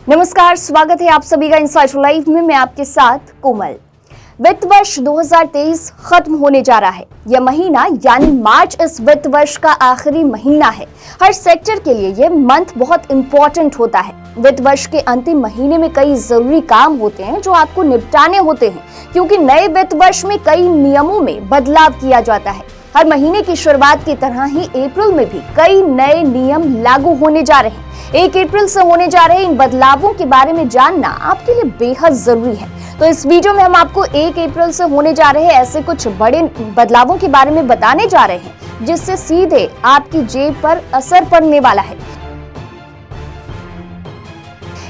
नमस्कार, स्वागत है आप सभी का इनसाइडर लाइव में। मैं आपके साथ कोमल। वित्त वर्ष 2023 खत्म होने जा रहा है। यह महीना यानी मार्च इस वित्त वर्ष का आखिरी महीना है। हर सेक्टर के लिए यह मंथ बहुत इंपॉर्टेंट होता है। वित्त वर्ष के अंतिम महीने में कई जरूरी काम होते हैं जो आपको निपटाने होते हैं, क्योंकि नए वित्त वर्ष में कई नियमों में बदलाव किया जाता है। हर महीने की शुरुआत की तरह ही अप्रैल में भी कई नए नियम लागू होने जा रहे हैं। 1 अप्रैल से होने जा रहे इन बदलावों के बारे में जानना आपके लिए बेहद जरूरी है। तो इस वीडियो में हम आपको 1 अप्रैल से होने जा रहे ऐसे कुछ बड़े बदलावों के बारे में बताने जा रहे हैं, जिससे सीधे आपकी जेब पर असर पड़ने वाला है।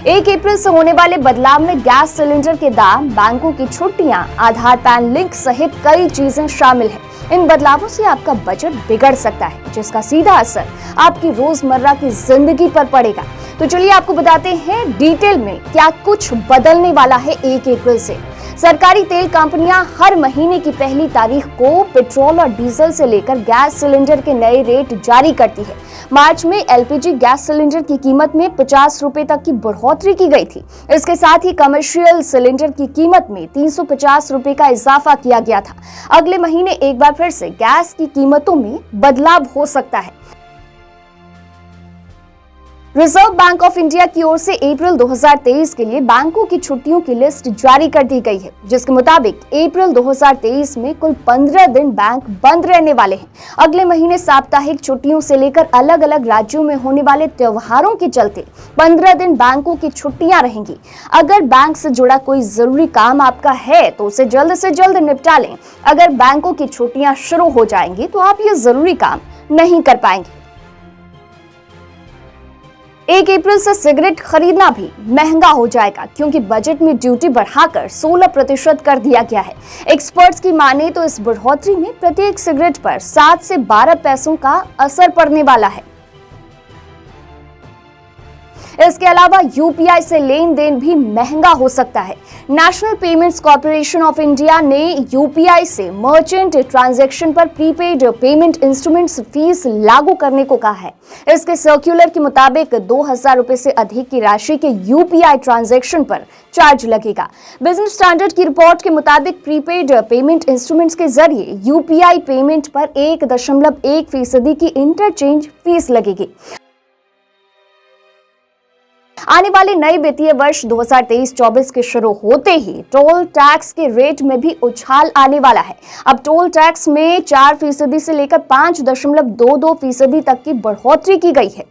1 अप्रैल से होने वाले बदलाव में गैस सिलेंडर के दाम, बैंकों की छुट्टियां, आधार पैन लिंक सहित कई चीजें शामिल हैं। इन बदलावों से आपका बजट बिगड़ सकता है, जिसका सीधा असर आपकी रोजमर्रा की जिंदगी पर पड़ेगा। तो चलिए आपको बताते हैं डिटेल में क्या कुछ बदलने वाला है 1 अप्रैल से। सरकारी तेल कंपनियां हर महीने की पहली तारीख को पेट्रोल और डीजल से लेकर गैस सिलेंडर के नए रेट जारी करती है। मार्च में एलपीजी गैस सिलेंडर की कीमत में 50 रुपए तक की बढ़ोतरी की गई थी। इसके साथ ही कमर्शियल सिलेंडर की कीमत में 350 रुपए का इजाफा किया गया था। अगले महीने एक बार फिर से गैस की कीमतों में बदलाव हो सकता है। रिजर्व बैंक ऑफ इंडिया की ओर से अप्रैल 2023 के लिए बैंकों की छुट्टियों की लिस्ट जारी कर दी गई है, जिसके मुताबिक अप्रैल 2023 में कुल 15 दिन बैंक बंद रहने वाले हैं। अगले महीने साप्ताहिक छुट्टियों से लेकर अलग अलग राज्यों में होने वाले त्योहारों के चलते 15 दिन बैंकों की छुट्टियां रहेंगी। अगर बैंक से जुड़ा कोई जरूरी काम आपका है तो उसे जल्द से जल्द निपटा लें। अगर बैंकों की छुट्टियां शुरू हो जाएंगी तो आप ये जरूरी काम नहीं कर पाएंगे। 1 अप्रैल से सिगरेट खरीदना भी महंगा हो जाएगा, क्योंकि बजट में ड्यूटी बढ़ाकर 16% कर दिया गया है। एक्सपर्ट्स की माने तो इस बढ़ोतरी में प्रत्येक सिगरेट पर 7 से 12 पैसों का असर पड़ने वाला है। इसके अलावा यूपीआई से लेन देन भी महंगा हो सकता है। National payments corporation of India ने यूपीआई से मर्चेंट ट्रांजैक्शन पर प्रीपेड पेमेंट इंस्ट्रूमेंट्स फीस लागू करने को कहा है। इसके सर्कुलर के मुताबिक 2000 रुपए से अधिक की राशि के यूपीआई ट्रांजैक्शन पर चार्ज लगेगा। बिजनेस स्टैंडर्ड की रिपोर्ट के मुताबिक प्रीपेड पेमेंट इंस्ट्रूमेंट्स के जरिए यूपीआई पेमेंट पर 1.1% की इंटरचेंज फीस लगेगी। आने वाले नए वित्तीय वर्ष 2023-24 के शुरू होते ही टोल टैक्स के रेट में भी उछाल आने वाला है। अब टोल टैक्स में 4% से लेकर 5.22% तक की बढ़ोतरी की गई है।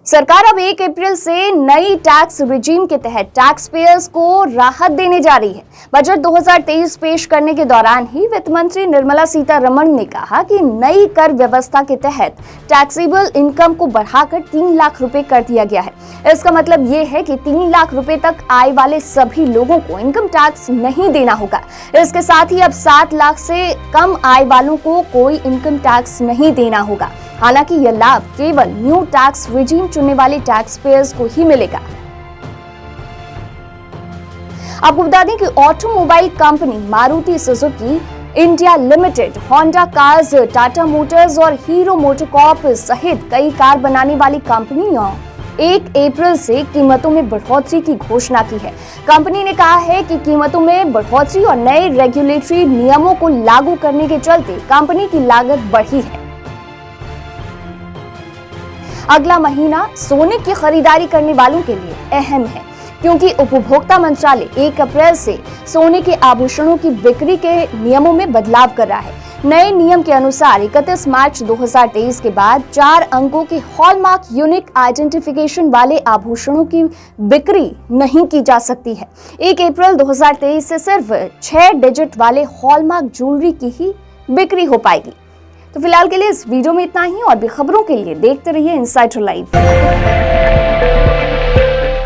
सरकार अब 1 अप्रैल से नई टैक्स रिजीम के तहत टैक्स पेयर्स को राहत देने जा रही है। बजट 2023 पेश करने के दौरान ही वित्त मंत्री निर्मला सीतारमण ने कहा कि नई कर व्यवस्था के तहत टैक्सेबल इनकम को बढ़ाकर 3 लाख रुपए कर दिया गया है। इसका मतलब ये है कि 3 लाख रुपए तक आय वाले सभी लोगों को इनकम टैक्स नहीं देना होगा। इसके साथ ही अब 7 लाख से कम आय वालों को कोई इनकम टैक्स नहीं देना होगा। हालांकि यह लाभ केवल न्यू टैक्स रिजीम चुनने वाले टैक्स पेयर्स को ही मिलेगा। आपको बता दें कि automobile company Maruti Suzuki India limited, Honda cars, Tata Motors और हीरो मोटोकॉर्प सहित कई कार बनाने वाली कंपनियां 1 अप्रैल से कीमतों में बढ़ोतरी की घोषणा की है। कंपनी ने कहा है कि कीमतों में बढ़ोतरी और नए रेगुलेटरी नियमों को लागू करने के चलते कंपनी की लागत बढ़ी है। अगला महीना सोने की खरीदारी करने वालों के लिए अहम है, क्योंकि उपभोक्ता मंत्रालय 1 अप्रैल से सोने के आभूषणों की बिक्री के नियमों में बदलाव कर रहा है। नए नियम के अनुसार 31 मार्च 2023 के बाद 4 अंकों के हॉलमार्क यूनिक आइडेंटिफिकेशन वाले आभूषणों की बिक्री नहीं की जा सकती है। 1 अप्रैल 2023 से सिर्फ 6 डिजिट वाले हॉलमार्क ज्वेलरी की ही बिक्री हो पाएगी। तो फिलहाल के लिए इस वीडियो में इतना ही। और भी खबरों के लिए देखते रहिए इनसाइडर लाइव।